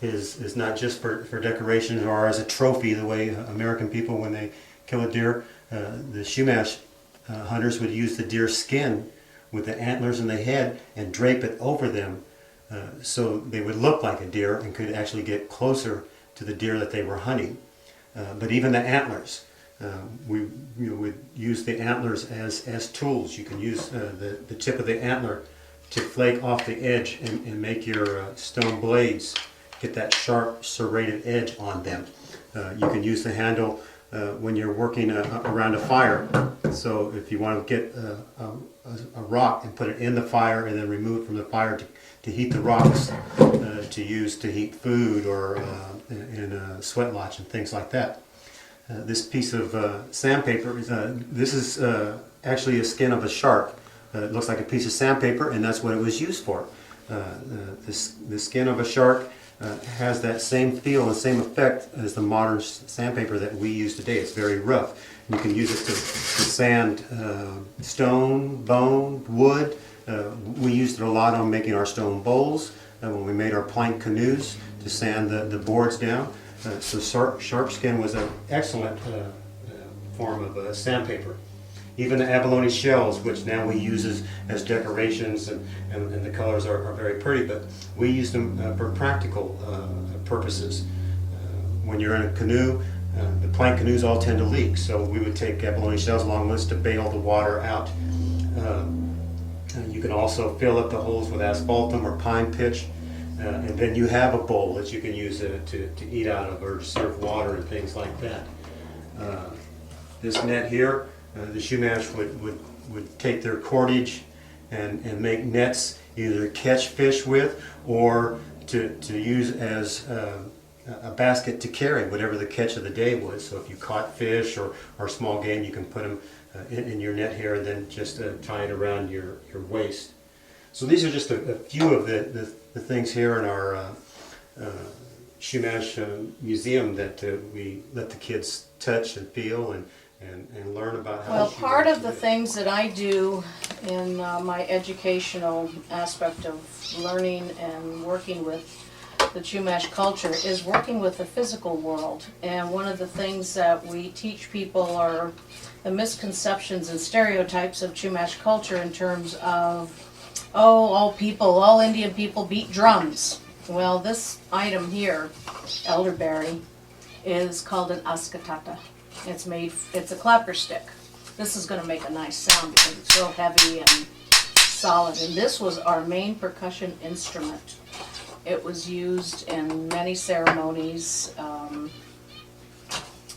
is not just for decoration or as a trophy the way American people, when they kill a deer, the Chumash hunters would use the deer skin with the antlers in the head and drape it over them, so they would look like a deer and could actually get closer to the deer that they were hunting. But even the antlers, we would use the antlers as tools. You can use the tip of the antler to flake off the edge and make your stone blades get that sharp serrated edge on them. You can use the handle when you're working around a fire. So if you want to get a rock and put it in the fire and then remove it from the fire to heat the rocks to use to heat food or in a sweat lodge and things like that. This piece of sandpaper, this is actually a skin of a shark. It looks like a piece of sandpaper, and that's what it was used for. The skin of a shark has that same feel and same effect as the modern sandpaper that we use today. It's very rough. You can use it to sand stone, bone, wood. We used it a lot on making our stone bowls, when we made our plank canoes to sand the boards down. So shark skin was an excellent form of sandpaper. Even the abalone shells, which now we use as decorations, and the colors are very pretty, but we use them for practical purposes. When you're in a canoe, the plank canoes all tend to leak, so we would take abalone shells along with us to bail the water out. You can also fill up the holes with asphaltum or pine pitch, and then you have a bowl that you can use to eat out of or to serve water and things like that. This net here, the Chumash would take their cordage and make nets either to catch fish with or to use as a basket to carry whatever the catch of the day was. So if you caught fish or small game, you can put them in your net here and then just tie it around your waist. So these are just a few of the things here in our Chumash museum that we let the kids touch and feel and learn about how. Well, part of the things that I do in my educational aspect of learning and working with the Chumash culture is working with the physical world. And one of the things that we teach people are the misconceptions and stereotypes of Chumash culture in terms of, all Indian people beat drums. Well, this item here, elderberry, is called an ascatata. It's a clapper stick. This is going to make a nice sound because it's real heavy and solid. And this was our main percussion instrument. It was used in many ceremonies.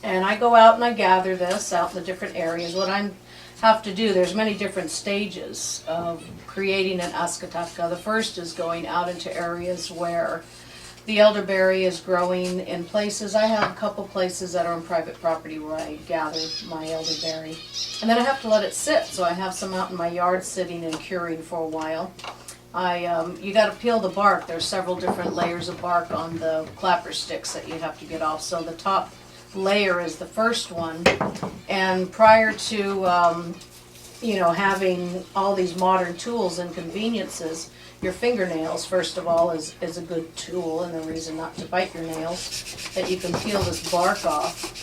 And I go out and I gather this out in the different areas. What I have to do, there's many different stages of creating an ascataka. The first is going out into areas where the elderberry is growing in places. I have a couple places that are on private property where I gather my elderberry. And then I have to let it sit, so I have some out in my yard sitting and curing for a while. You got to peel the bark. There's several different layers of bark on the clapper sticks that you have to get off. So the top layer is the first one. And prior to having all these modern tools and conveniences, your fingernails, first of all, is a good tool and a reason not to bite your nails, that you can peel this bark off.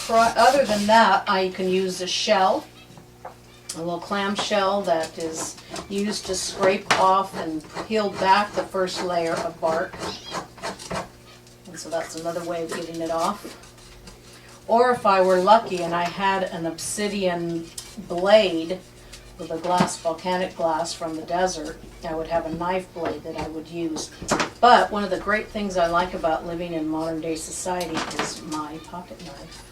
Other than that, I can use a shell, a little clam shell that is used to scrape off and peel back the first layer of bark. And so that's another way of getting it off. Or if I were lucky and I had an obsidian blade with a volcanic glass from the desert, I would have a knife blade that I would use. But one of the great things I like about living in modern day society is my pocket knife.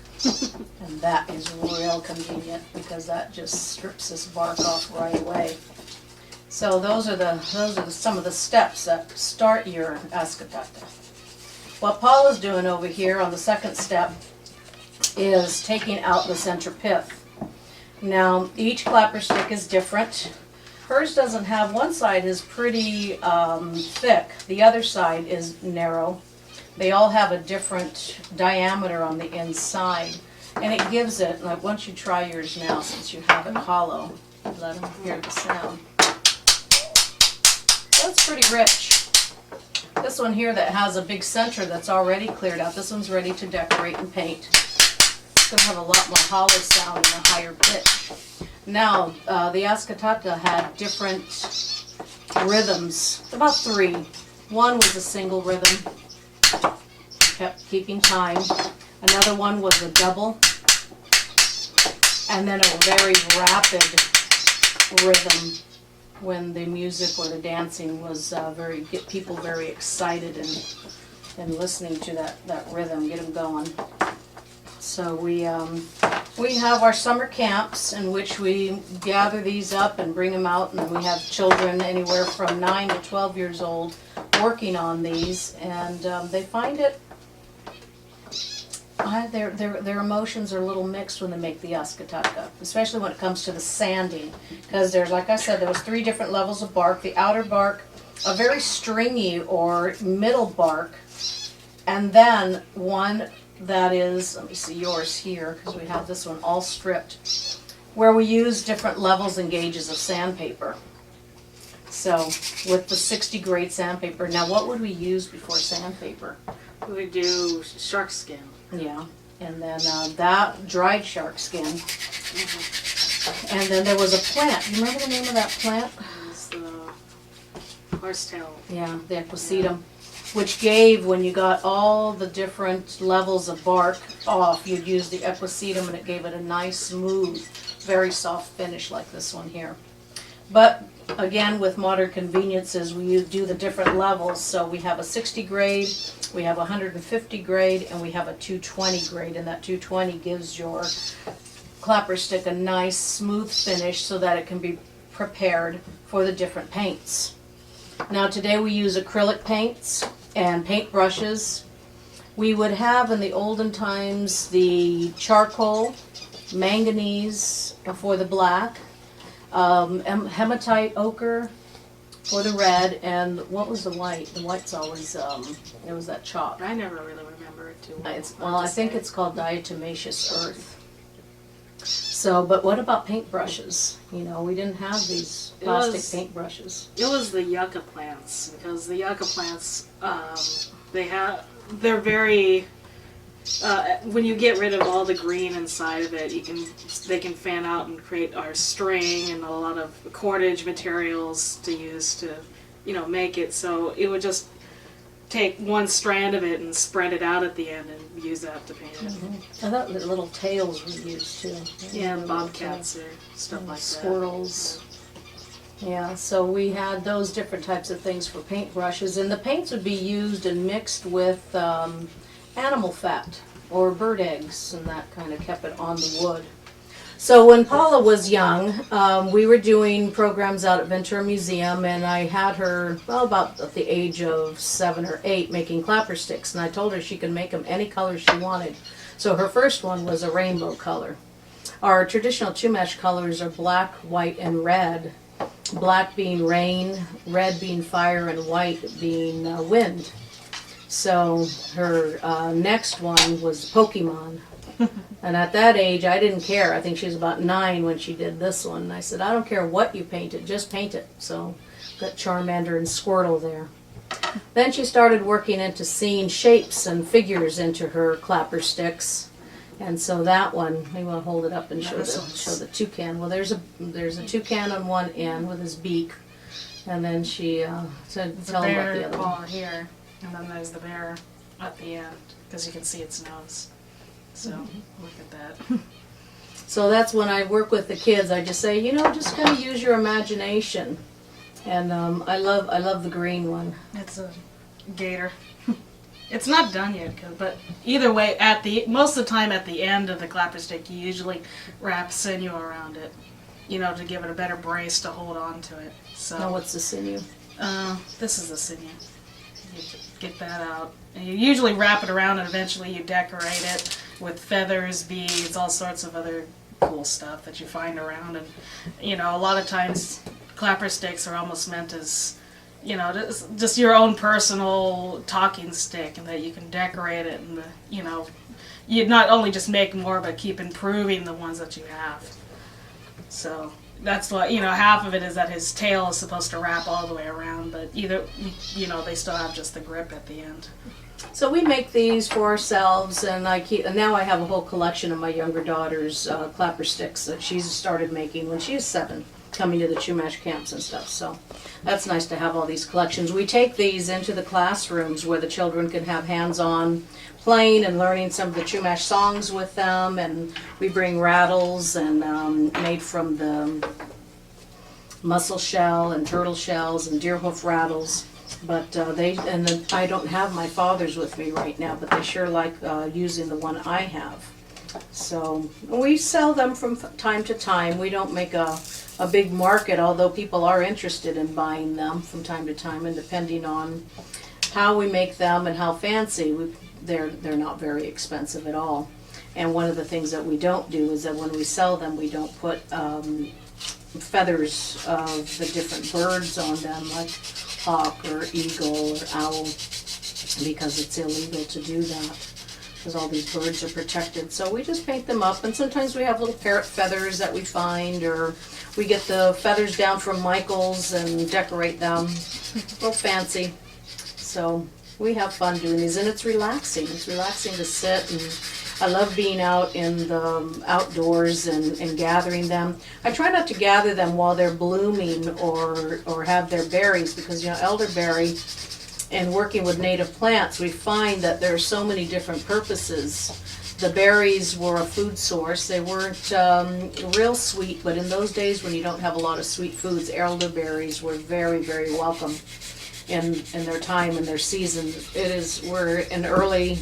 And that is real convenient because that just strips this bark off right away. So those are some of the steps that start your ascataka. What Paul is doing over here on the second step is taking out the center pith. Now, each clapper stick is different. Hers doesn't have, one side is pretty thick, the other side is narrow. They all have a different diameter on the inside, and it gives it, like once you try yours now, since you have it hollow, let them hear the sound. That's pretty rich. This one here that has a big center that's already cleared out, this one's ready to decorate and paint. It's going to have a lot more hollow sound and a higher pitch. Now, the ascataka had different rhythms, about 3. One was a single rhythm, kept keeping time. Another one was a double, and then a very rapid rhythm when the music or the dancing was get people very excited and listening to that rhythm, get them going. So we have our summer camps in which we gather these up and bring them out, and we have children anywhere from 9 to 12 years old working on these, and they find it. Their emotions are a little mixed when they make the ascataka, especially when it comes to the sanding, because there's, like I said, there was 3 different levels of bark. The outer bark, a very stringy or middle bark, and then one that is, let me see yours here, because we have this one all stripped, where we use different levels and gauges of sandpaper. So with the 60 grade sandpaper, now what would we use before sandpaper? We would do shark skin. Yeah, and then that dried shark skin. And then there was a plant. You remember the name of that plant? It was the horsetail. Yeah, the equisetum, which gave, when you got all the different levels of bark off, you'd use the equisetum and it gave it a nice, smooth, very soft finish like this one here. But again, with modern conveniences, we do the different levels. So we have a 60 grade, we have a 150 grade, and we have a 220 grade. And that 220 gives your clapper stick a nice, smooth finish so that it can be prepared for the different paints. Now today we use acrylic paints and paint brushes. We would have in the olden times the charcoal, manganese for the black, hematite ochre for the red, and what was the white? The white's always, it was that chalk. I never really remember it too well. Well, I think it's called diatomaceous earth. So, but what about paintbrushes? You know, we didn't have these plastic paintbrushes. It was the yucca plants, because the yucca plants, they're very, when you get rid of all the green inside of it, they can fan out and create our string and a lot of cordage materials to use to, make it. So it would just take one strand of it and spread it out at the end and use that to paint it. I thought the little tails we used too. Yeah, and bobcats or stuff like that. Squirrels. Yeah, so we had those different types of things for paintbrushes, and the paints would be used and mixed with animal fat or bird eggs, and that kind of kept it on the wood. So when Paula was young, we were doing programs out at Ventura Museum, and I had her, about at the age of 7 or 8, making clapper sticks, and I told her she could make them any color she wanted. So her first one was a rainbow color. Our traditional Chumash colors are black, white, and red. Black being rain, red being fire, and white being wind. So her next one was Pokemon. And at that age, I didn't care. I think she was about 9 when she did this one. And I said, I don't care what you painted, just paint it. So got Charmander and Squirtle there. Then she started working into seeing shapes and figures into her clapper sticks. And so that one, we want to hold it up and show the toucan. Well, there's a toucan on one end with his beak. And then she said, tell him about the other one. Here, and then there's the bear at the end, because you can see its nose. So look at that. So that's when I work with the kids. I just say, just kind of use your imagination. And I love the green one. It's a gator. It's not done yet, but either way, most of the time at the end of the clapper stick, you usually wrap sinew around it, to give it a better brace to hold on to it. So now what's the sinew? This is the sinew. You get that out, and you usually wrap it around, and eventually you decorate it with feathers, beads, all sorts of other cool stuff that you find around. And a lot of times clapper sticks are almost meant as just your own personal talking stick, and that you can decorate it, and you not only just make more but keep improving the ones that you have. So that's why, half of it is that his tail is supposed to wrap all the way around, but they still have just the grip at the end. So we make these for ourselves, and now I have a whole collection of my younger daughter's clapper sticks that she's started making when she was 7, coming to the Chumash camps and stuff. So that's nice to have all these collections. We take these into the classrooms where the children can have hands-on playing and learning some of the Chumash songs with them, and we bring rattles and made from the mussel shell and turtle shells and deer hoof rattles. But I don't have my father's with me right now, but they sure like using the one I have. So we sell them from time to time. We don't make a big market, although people are interested in buying them from time to time, and depending on how we make them and how fancy, they're not very expensive at all. And one of the things that we don't do is that when we sell them, we don't put feathers of the different birds on them, like hawk or eagle or owl, because it's illegal to do that, because all these birds are protected. So we just paint them up, and sometimes we have little parrot feathers that we find, or we get the feathers down from Michael's and decorate them, real fancy. So we have fun doing these, and it's relaxing. It's relaxing to sit, and I love being out in the outdoors and gathering them. I try not to gather them while they're blooming or have their berries, because elderberry, and working with native plants, we find that there are so many different purposes. The berries were a food source. They weren't real sweet, but in those days when you don't have a lot of sweet foods, elderberries were very, very welcome in their time and their season. We're in early,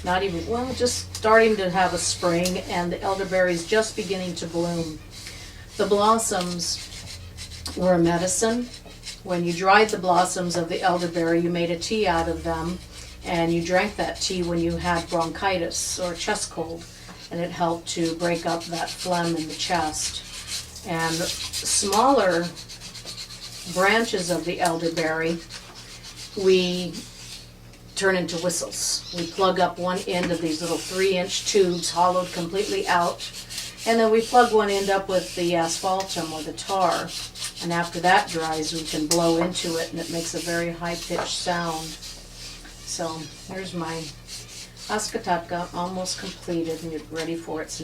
just starting to have a spring, and the elderberries just beginning to bloom. The blossoms were a medicine. When you dried the blossoms of the elderberry, you made a tea out of them, and you drank that tea when you had bronchitis or chest cold, and it helped to break up that phlegm in the chest. And smaller branches of the elderberry we turn into whistles. We plug up one end of these little 3-inch tubes, hollowed completely out, and then we plug one end up with the asphaltum or the tar, and after that dries we can blow into it, and it makes a very high-pitched sound. So here's my ascatatka, almost completed and ready for its